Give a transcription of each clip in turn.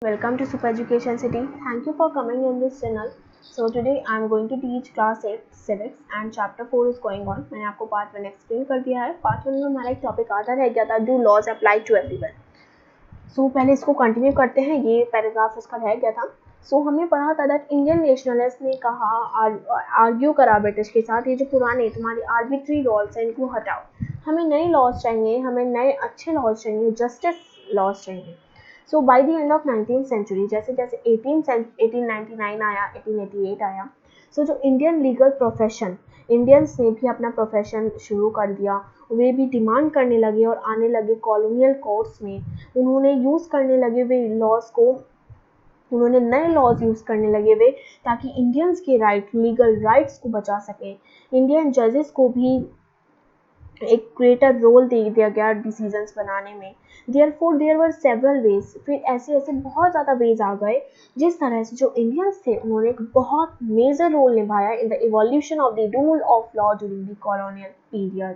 Welcome to Super Education City. Thank you for coming in this channel. So today I am going to teach class 8 civics and chapter 4 is going on. मैंने आपको part 1 explain कर दिया है. Part 1 में हमारा एक topic आता रह गया था, do laws apply to everyone. So पहले इसको कंटिन्यू करते हैं. ये पैराग्राफ इसका रह गया था. सो हमने पढ़ा था दैट इंडियन नेशनलिस्ट ने कहा, आर्ग्यू करा ब्रिटिश के साथ, ये जो पुराने तुम्हारे आर्बिट्री लॉज हैं इनको हटाओ, हमें नए लॉज चाहिए, हमें नए अच्छे लॉज चाहिए, जस्टिस लॉज चाहिए. So by the end of 19th century, जैसे जैसे 1899 आया, 1888 आया, सो जो इंडियन लीगल प्रोफेशन, इंडियंस ने भी अपना प्रोफेशन शुरू कर दिया. वे भी डिमांड करने लगे और आने लगे कॉलोनियल कोर्ट्स में. उन्होंने यूज़ करने लगे वे लॉज को, उन्होंने नए लॉज यूज़ करने लगे वे, ताकि इंडियंस के लीगल राइट्स को बचा सकें. इंडियन जजेस को भी एक ग्रेटर रोल दे दिया गया डिसीजंस बनाने में. Therefore there were several ways. फिर ऐसे ऐसे बहुत ज़्यादा वेज आ गए जिस तरह से जो इंडियंस थे उन्होंने एक बहुत मेजर रोल निभाया in the evolution of the rule of law during the colonial period.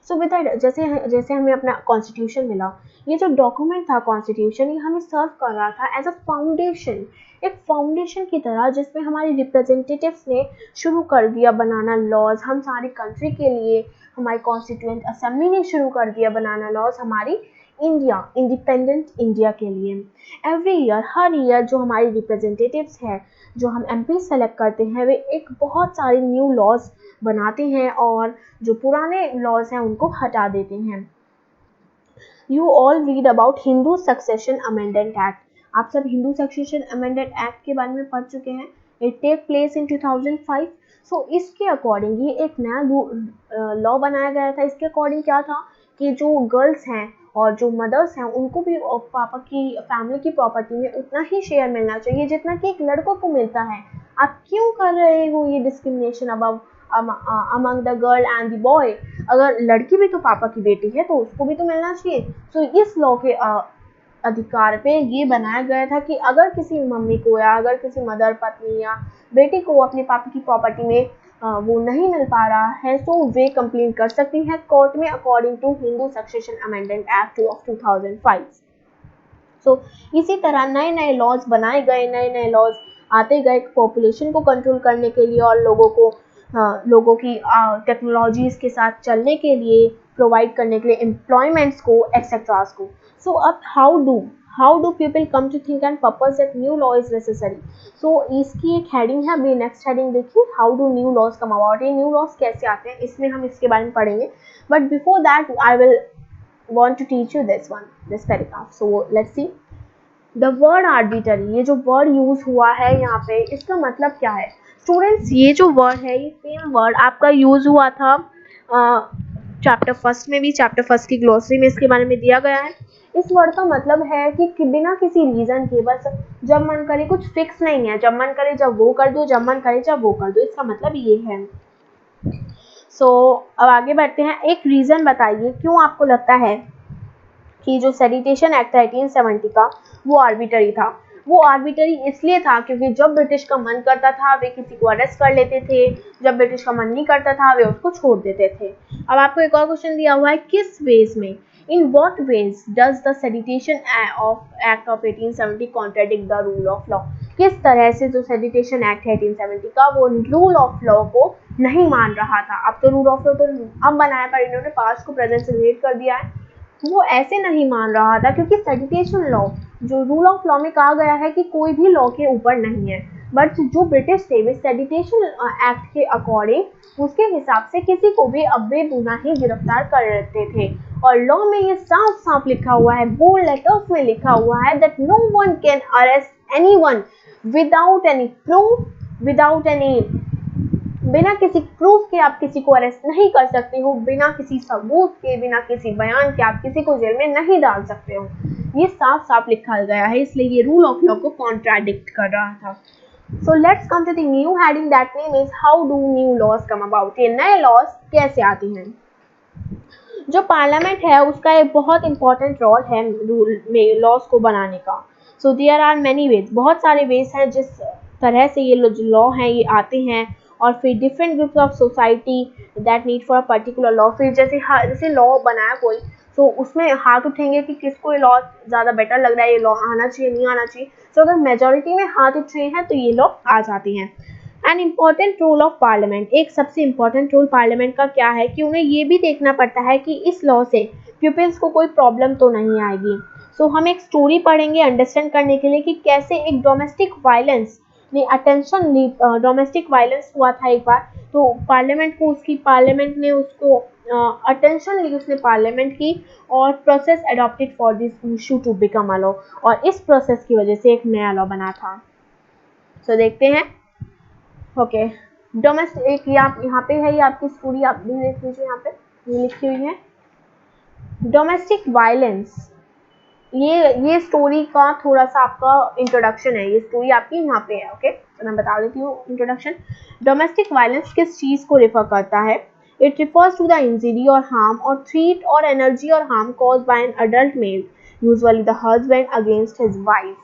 So with जैसे जैसे हमें अपना कॉन्स्टिट्यूशन मिला, ये जो डॉक्यूमेंट था कॉन्स्टिट्यूशन, ये हमें सर्व कर रहा था एज अ फाउंडेशन, एक फाउंडेशन की तरह, जिसमें हमारे रिप्रेजेंटेटिव्स ने शुरू कर दिया बनाना लॉज. हम सारी कंट्री के लिए हमारी कॉन्स्टिट्यूएंट असेंबली ने शुरू कर दिया बनाना लॉज हमारी इंडिया, इंडिपेंडेंट इंडिया के लिए. एवरी ईयर, हर ईयर जो हमारे रिप्रेजेंटेटिव्स हैं, जो हम एमपी सेलेक्ट करते हैं, वे एक बहुत सारे न्यू लॉज बनाते हैं और जो पुराने लॉज हैं उनको हटा देते हैं. You all read about Hindu succession amendment act. आप सब हिंदू सक्सेशन अमेंडमेंट एक्ट के बारे में पढ़ चुके हैं. It take place in 2005. So इसके अकॉर्डिंग ये एक नया लॉ बनाया गया था. इसके अकॉर्डिंग क्या था कि जो गर्ल्स हैं और जो मदर्स हैं उनको भी पापा की फैमिली की प्रॉपर्टी में उतना ही शेयर मिलना चाहिए जितना कि एक लड़कों को मिलता है. आप क्यों कर रहे हो ये discrimination among the girl and the boy? अगर लड़की भी तो पापा की बेटी है तो उसको भी तो मिलना चाहिए. सो इस लॉ के अधिकार पे ये बनाया गया था कि अगर किसी मम्मी को या अगर किसी मदर पत्नी या बेटी को अपने पापा की प्रॉपर्टी में वो नहीं मिल पा रहा है, तो वे कंप्लेन कर सकती हैं कोर्ट में according to Hindu succession amendment act of 2005. So इसी तरह नए नए लॉज बनाए गए, नए नए लॉज आते गए पॉपुलेशन को कंट्रोल करने के लिए और लोगों की टेक्नोलॉजीज़ के साथ चलने के लिए, प्रोवाइड करने के लिए एम्प्लॉयमेंट्स को, एक्सेट्रास को. सो अब how do people come to think and purpose that new law is necessary. So इसकी एक हेडिंग है, अभी नेक्स्ट हेडिंग देखिए, how do new laws come about. ये न्यू लॉज कैसे आते हैं, इसमें हम इसके बारे में पढ़ेंगे. But before that I will want to teach you this paragraph. So let's see. The word arbitrary, ये जो वर्ड यूज हुआ है यहाँ पे, इसका मतलब क्या है स्टूडेंट्स? ये जो वर्ड है, ये सेम वर्ड आपका यूज हुआ था चैप्टर फर्स्ट में भी. चैप्टर फर्स्ट की ग्लोसरी में इसके बारे में दिया गया है. इस वर्ड का मतलब है कि बिना किसी रीजन के, बस जब मन करे, कुछ फिक्स नहीं है, जब मन करे जब वो कर दो, जब मन करे जब वो कर दो, इसका मतलब ये है. सो अब आगे बढ़ते हैं. एक रीज़न बताइए क्यों आपको लगता है कि जो सेडिटेशन एक्ट था 1870 का, वो आर्बिट्ररी था. वो आर्बिट्ररी इसलिए था क्योंकि जब ब्रिटिश का मन करता था वे किसी को अरेस्ट कर लेते थे, जब ब्रिटिश का मन नहीं करता था वे उसको छोड़ देते थे. अब आपको एक और क्वेश्चन दिया हुआ है, किस वेज में, in what ways does the sedition act of 1870 contradict the rule of law. किस तरह से जो सेडिटेशन एक्ट है 1870 का, वो रूल ऑफ लॉ को नहीं मान रहा था. अब तो रूल ऑफ लॉ तो अब बनाया, पर इन्होंने पास्ट को प्रेजेंट से रिलेट कर दिया है. वो ऐसे नहीं मान रहा था क्योंकि सेडिटेशन लॉ, जो रूल ऑफ लॉ में कहा गया है कि कोई भी लॉ के ऊपर नहीं है, बट जो ब्रिटिश थे वे सेडिटेशन एक्ट के अकॉर्डिंग उसके हिसाब से किसी को भी अब्बे गुनाह ही गिरफ्तार कर लेते थे. और लॉ में ये साफ साफ लिखा हुआ है, बोल्ड लेटर्स में लिखा हुआ है that no one can arrest anyone without any proof, बिना किसी प्रूफ के आप किसी को अरेस्ट नहीं कर सकते हो, बिना किसी सबूत के, बिना किसी बयान के आप किसी को जेल में नहीं डाल सकते हो. ये साफ साफ लिखा गया है, इसलिए ये रूल ऑफ लॉ को कॉन्ट्राडिक्ट कर रहा था. So let's come to the new heading, that name is how do new laws come about. ये नए लॉज कैसे आते हैं? जो पार्लियामेंट है उसका एक बहुत इंपॉर्टेंट रोल है रूल में लॉज को बनाने का. So there are many ways, बहुत सारे वेज हैं जिस तरह से ये जो लॉ हैं ये आते हैं. और फिर different groups of society that need for a particular law. फिर जैसे लॉ बनाया कोई, सो उसमें हाथ उठेंगे कि किसको ये लॉ ज़्यादा बेटर लग रहा है, ये लॉ आना चाहिए नहीं आना चाहिए। सो अगर मेजॉरिटी में हाथ उठ रहे हैं तो ये लॉ आ जाती हैं। An important role of parliament, एक सबसे इम्पॉर्टेंट रोल पार्लियामेंट का क्या है कि उन्हें ये भी देखना पड़ता है कि इस लॉ से पीपल्स को कोई प्रॉब्लम तो नहीं आएगी। सो हम एक स्टोरी पढ़ेंगे अंडरस्टैंड करने के लिए कि कैसे एक डोमेस्टिक वायलेंस ने अटेंशन ली। डोमेस्टिक वायलेंस हुआ था एक बार, तो पार्लियामेंट ने उसको अटेंशन ली, उसने पार्लियामेंट की और process adopted for this issue to become a law, और इस प्रोसेस की वजह से एक नया लॉ बना था। सो देखते हैं। ओके, डोमेस्टिक एक यहाँ पे है, ये आपकी स्टोरी आप भी देख लीजिए, यहाँ पे ये लिखी हुई है डोमेस्टिक वायलेंस। ये स्टोरी का थोड़ा सा आपका इंट्रोडक्शन है, ये स्टोरी आपकी यहाँ पे है। ओके, तो मैं बता देती हूँ इंट्रोडक्शन। डोमेस्टिक वायलेंस किस चीज को रेफर करता है? It refers to the injury और हार्म और थ्रेट और एनर्जी और harm caused by an adult male, usually the husband against his wife.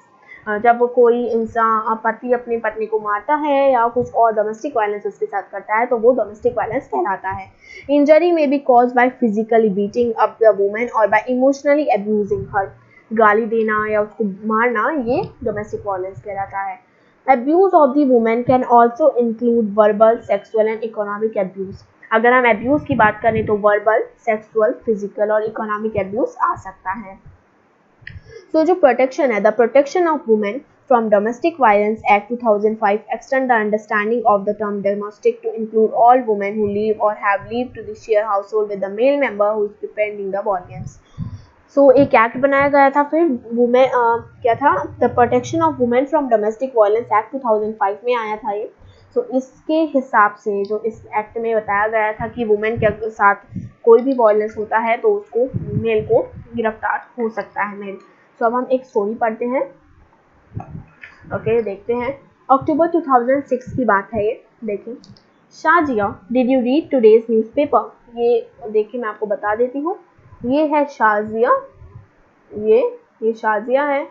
जब कोई इंसान पति अपनी पत्नी को मारता है या कुछ और डोमेस्टिक वायलेंस उसके साथ करता है तो वो डोमेस्टिक वायलेंस कहलाता है। इंजरी में B caused by physically beating up the women और बाय इमोशनली अब्यूजिंग हर, गाली देना या उसको मारना, ये डोमेस्टिक वायलेंस कहलाता है। Abuse of the women can also include verbal, sexual and economic abuse. अगर हम अब्यूज की बात करें तो वर्बल, सेक्सुअल, फिजिकल और इकोनॉमिक अब्यूज आ सकता है। तो जो प्रोटेक्शन है, the protection of women from domestic violence act 2005 extend the understanding of the term domestic to include all women who live or have lived to the share household with the male member who is defending the violence। सो एक act बनाया गया था, फिर women क्या था, the protection of women from domestic violence act 2005 में आया था ये। सो इसके हिसाब से जो इस एक्ट में बताया गया था कि वुमेन के साथ कोई भी वायलेंस होता है तो उसको मेल को गिरफ्तार हो सकता है मेल। सो अब हम एक स्टोरी पढ़ते हैं। ओके, देखते हैं। अक्टूबर 2006 की बात है ये, देखिए। Shazia, did you read today's newspaper? ये देखिए, मैं आपको बता देती हूँ, ये है शाजिया, ये शाजिया है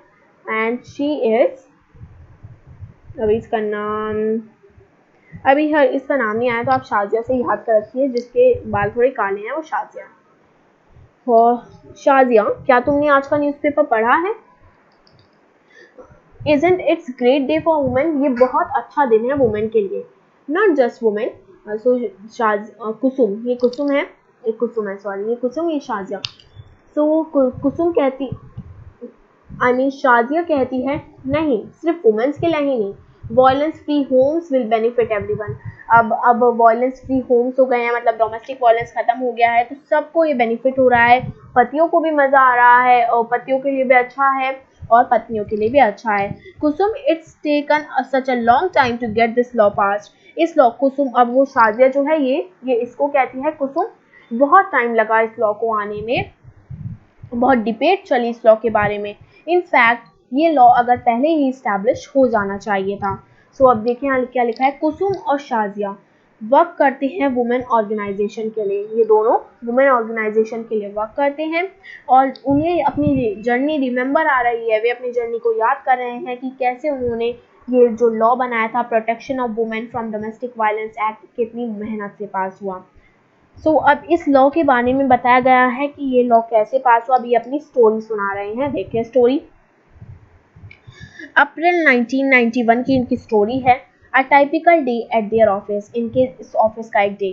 एंड शी इज, अभी इसका नाम नहीं आया तो आप शाजिया से याद कर रखिए, जिसके बाल थोड़े काले हैं वो शाजिया। और शाजिया, क्या तुमने आज का न्यूज़पेपर पढ़ा है? Isn't it's great day for women? ये बहुत अच्छा दिन है वुमेन के लिए, नॉट जस्ट वुमेन। सो कुसुम, ये कुसुम है, ये कुसुम, ये शाजिया। सो कुसुम कहती, शाजिया कहती है नहीं, सिर्फ वुमेन्स के लिए ही नहीं, violence free homes will benefit everyone. अब वायलेंस फ्री होम्स हो गए हैं, मतलब डोमेस्टिक वायलेंस खत्म हो गया है तो सबको ये बेनिफिट हो रहा है, पतियों को भी मज़ा आ रहा है और पतियों के लिए भी अच्छा है और पत्नियों के लिए भी अच्छा है। Kusum, it's taken such a long time to get this law passed. इस लॉ कुसुम, अब वो शाजिया जो है ये इसको कहती है कुसुम, बहुत टाइम लगा इस लॉ को आने में, बहुत डिबेट चली इस लॉ के बारे में। इनफैक्ट ये लॉ अगर पहले ही इस्टेब्लिश हो जाना चाहिए था। सो अब देखिए यहाँ क्या लिखा है, कुसुम और शाजिया वर्क करते हैं वुमेन ऑर्गेनाइजेशन के लिए, ये दोनों वुमेन ऑर्गेनाइजेशन के लिए वर्क करते हैं और उन्हें अपनी जर्नी रिमेंबर आ रही है, वे अपनी जर्नी को याद कर रहे हैं कि कैसे उन्होंने ये जो लॉ बनाया था protection of women from domestic violence act, कितनी मेहनत से पास हुआ। सो अब इस लॉ के बारे में बताया गया है कि ये लॉ कैसे पास हुआ, अभी अपनी स्टोरी सुना रहे हैं, देखिए स्टोरी। अप्रैल 1991 की इनकी स्टोरी है। A typical day at their office, इनके इस ऑफिस का एक डे।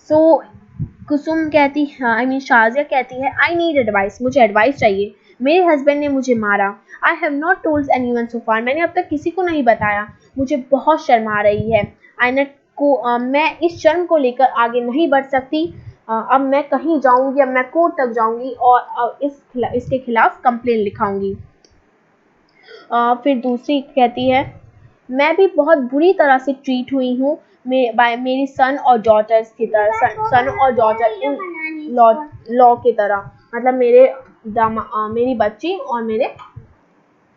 सो कुसुम कहती है, शाजिया कहती है, आई नीड एडवाइस, मुझे एडवाइस चाहिए, मेरे हस्बैंड ने मुझे मारा। I have not told anyone so far, मैंने अब तक किसी को नहीं बताया, मुझे बहुत शर्म आ रही है। मैं इस शर्म को लेकर आगे नहीं बढ़ सकती। अब मैं कहीं जाऊंगी, अब मैं कोर्ट तक जाऊंगी और इसके खिलाफ कंप्लेन लिखाऊंगी। फिर दूसरी कहती है, मैं भी बहुत बुरी तरह से ट्रीट हुई हूँ मेरी सन और डॉटर्स की तरह, सन और डॉटर इन लॉ की तरह, मतलब मेरी बच्ची और मेरे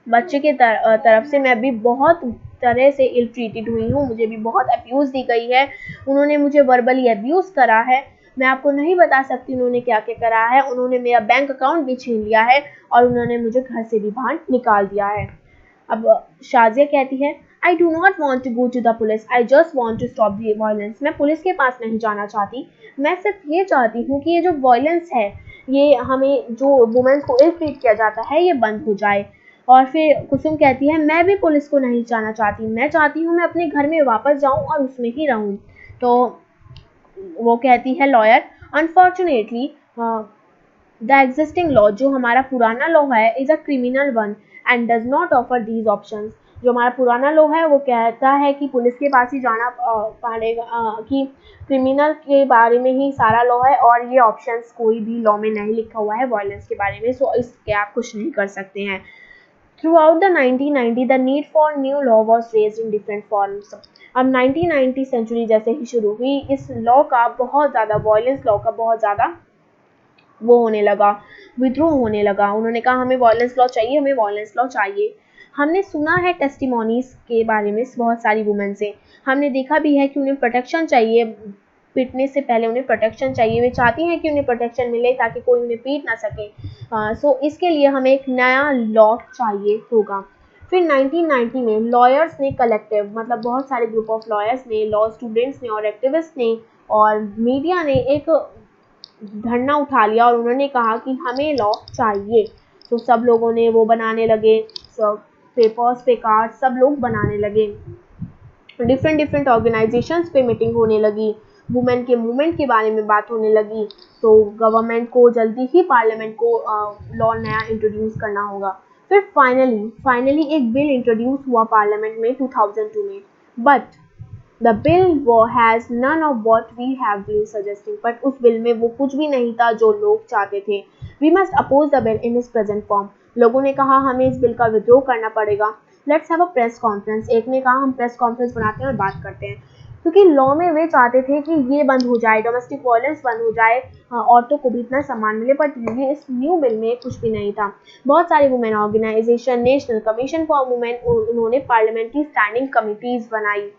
बच्चे के तरफ से मैं भी बहुत तरह से इल ट्रीटेड हुई हूँ, मुझे भी बहुत अब्यूज़ दी गई है, उन्होंने मुझे वर्बली अब्यूज़ करा है, मैं आपको नहीं बता सकती उन्होंने क्या क्या करा है, उन्होंने मेरा बैंक अकाउंट भी छीन लिया है और उन्होंने मुझे घर से भी बाहर निकाल दिया है। अब शाजिया कहती है, I do not want to go to the police, I just want to stop the violence. मैं पुलिस के पास नहीं जाना चाहती, मैं सिर्फ ये चाहती हूँ कि ये जो वायलेंस है ये हमें जो वुमेन्स को इल ट्रीट किया जाता है ये बंद हो जाए। और फिर कुसुम कहती है मैं भी पुलिस को नहीं जाना चाहती, मैं चाहती हूँ मैं अपने घर में वापस जाऊँ और उसमें ही रहूँ। तो वो कहती है lawyer, unfortunately the existing law, जो हमारा पुराना लॉ है, is a criminal one and does not offer these options. जो हमारा पुराना लॉ है वो कहता है कि पुलिस के पास ही जाना पड़ेगा, कि क्रिमिनल के बारे में ही सारा लॉ है और ये ऑप्शंस कोई भी लॉ में नहीं लिखा हुआ है वायलेंस के बारे में, सो इसके आप कुछ नहीं कर सकते हैं। Throughout the 1990, the need for new law was raised in different forms. अब 1990 सेंचुरी जैसे ही शुरू हुई, इस लॉ का बहुत ज़्यादा, वायलेंस लॉ का बहुत ज़्यादा वो होने लगा, विद्रोह होने लगा। उन्होंने कहा हमें वायलेंस लॉ चाहिए, हमें वायलेंस लॉ चाहिए। हमने सुना है टेस्टिमोनीज के बारे में बहुत सारी वुमेन से, हमने देखा भी है कि उन्हें प्रोटेक्शन चाहिए, पीटने से पहले उन्हें प्रोटेक्शन चाहिए, वे चाहती हैं कि उन्हें प्रोटेक्शन मिले ताकि कोई उन्हें पीट ना सके। सो इसके लिए हमें एक नया लॉ चाहिए होगा। फिर 1990 में लॉयर्स ने कलेक्टिव, मतलब बहुत सारे ग्रुप ऑफ लॉयर्स ने, लॉ स्टूडेंट्स ने और एक्टिविस्ट ने और मीडिया ने एक धरना उठा लिया और उन्होंने कहा कि हमें लॉ चाहिए। तो सब लोगों ने वो बनाने लगे, सब पेपर्स पे कार्ड सब लोग बनाने लगे, डिफरेंट ऑर्गेनाइजेशंस पे मीटिंग होने लगी, वुमेन के मूवमेंट के बारे में बात होने लगी। तो गवर्नमेंट को जल्दी ही पार्लियामेंट को लॉ नया इंट्रोड्यूस करना होगा। फिर फाइनली एक बिल इंट्रोड्यूस हुआ पार्लियामेंट में 2002 में, बट द बिल वो has none of what we have been suggesting, but उस बिल में वो कुछ भी नहीं था जो लोग चाहते थे। We must oppose the bill in is present form. लोगों ने कहा हमें इस बिल का विद्रोह करना पड़ेगा। Let's have a press conference. एक ने कहा हम प्रेस कॉन्फ्रेंस बनाते हैं और बात करते हैं, क्योंकि लॉ में वे चाहते थे कि ये बंद हो जाए, डोमेस्टिक वायलेंस बंद हो जाए, औरतों को भी इतना सम्मान मिले, बट ये इस न्यू बिल में कुछ भी नहीं था। बहुत सारी women organisation, national commission for women, उन्होंने पार्लियामेंट्री स्टैंडिंग कमिटीज़ बनाई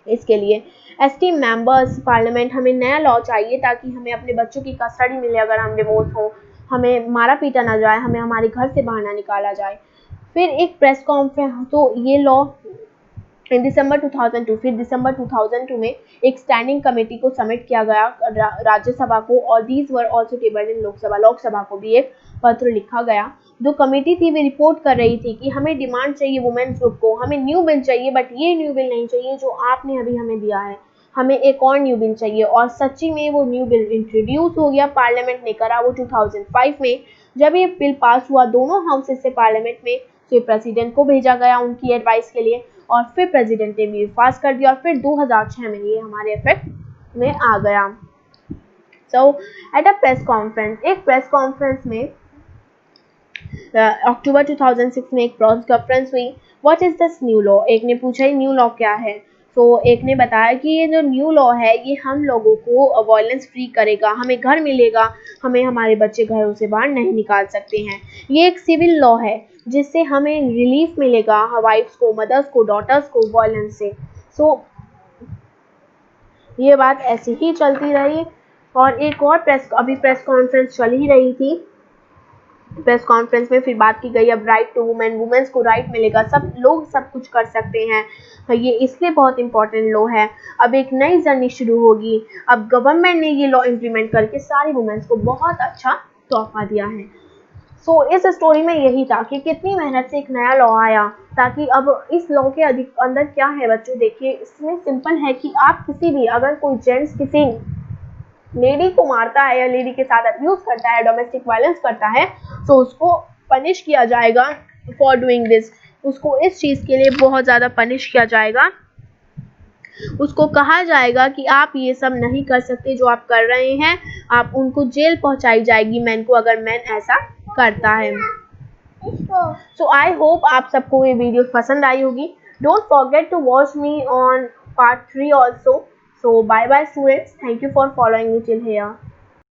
इसके लिए। एसटी मेंबर्स पार्लियामेंट, हमें नया लॉ चाहिए ताकि हमें अपने बच्चों की कस्टडी मिले अगर हम डिवोर्स हो, हमें मारा पीटा ना जाए, हमें हमारे घर से बाहर ना निकाला जाए। फिर एक प्रेस कॉन्फ्रेंस, तो ये लॉ इन दिसंबर 2002, फिर दिसंबर 2002 में एक स्टैंडिंग कमेटी को सबमिट किया गया राज्यसभा को, और दीज वर आल्सो टेबल्ड इन लोकसभा को भी एक पत्र लिखा गया। जो कमेटी थी वे रिपोर्ट कर रही थी कि हमें डिमांड चाहिए वुमेन्स ग्रुप को, हमें न्यू बिल चाहिए, बट ये न्यू बिल नहीं चाहिए जो आपने अभी हमें दिया है, हमें एक और न्यू बिल चाहिए। और सच्ची में वो न्यू बिल इंट्रोड्यूस हो गया, पार्लियामेंट ने करा वो 2005 में। जब ये बिल पास हुआ दोनों हाउसेस से पार्लियामेंट में, तो प्रेसिडेंट को भेजा गया उनकी एडवाइस के लिए, और फिर प्रेसिडेंट ने भी पास कर दिया, और फिर 2006 में ये हमारे इफेक्ट में आ गया। सो एट अ प्रेस कॉन्फ्रेंस, एक प्रेस कॉन्फ्रेंस में अक्टूबर 2006 में एक प्रेस कॉन्फ्रेंस हुई। What is this new law? एक ने पूछा न्यू लॉ क्या है? तो एक ने बताया कि ये जो न्यू लॉ है ये हम लोगों को वायलेंस फ्री करेगा, हमें घर मिलेगा, हमें हमारे बच्चे घरों से बाहर नहीं निकाल सकते हैं। ये एक सिविल लॉ है जिससे हमें रिलीफ मिलेगा, वाइफ्स को, मदर्स को, डॉटर्स को वायलेंस से। सो ये बात ऐसी ही चलती रही, और एक और अभी प्रेस कॉन्फ्रेंस चल ही रही थी। प्रेस कॉन्फ्रेंस में फिर बात की गई अब राइट टू वुमेन, वुमेन्स को राइट मिलेगा, सब लोग सब कुछ कर सकते हैं, ये इसलिए बहुत इंपॉर्टेंट लॉ है। अब एक नई जर्नी शुरू होगी, अब गवर्नमेंट ने ये लॉ इम्प्लीमेंट करके सारी वुमेन्स को बहुत अच्छा तोहफा दिया है। सो इस स्टोरी में यही था कि कितनी मेहनत से एक नया लॉ आया, ताकि अब इस लॉ के अंदर क्या है बच्चों, देखिए इसमें सिंपल है कि आप किसी भी, अगर कोई जेंट्स किसी लेडी को मारता है या लेडी के साथ अब्यूज करता है, डोमेस्टिक वायलेंस करता है, तो उसको पनिश किया जाएगा फॉर डूइंग दिस, उसको इस चीज़ के लिए बहुत ज़्यादा पनिश किया जाएगा। उसको कहा जाएगा कि आप ये सब नहीं कर सकते जो आप कर रहे हैं, आप उनको जेल पहुंचाई जाएगी मैन को, अगर मैन ऐसा करता है। सो आई होप आप सबको ये वीडियो पसंद आई होगी। Don't forget to watch me on part 3 also. So bye bye students, thank you for following me till here.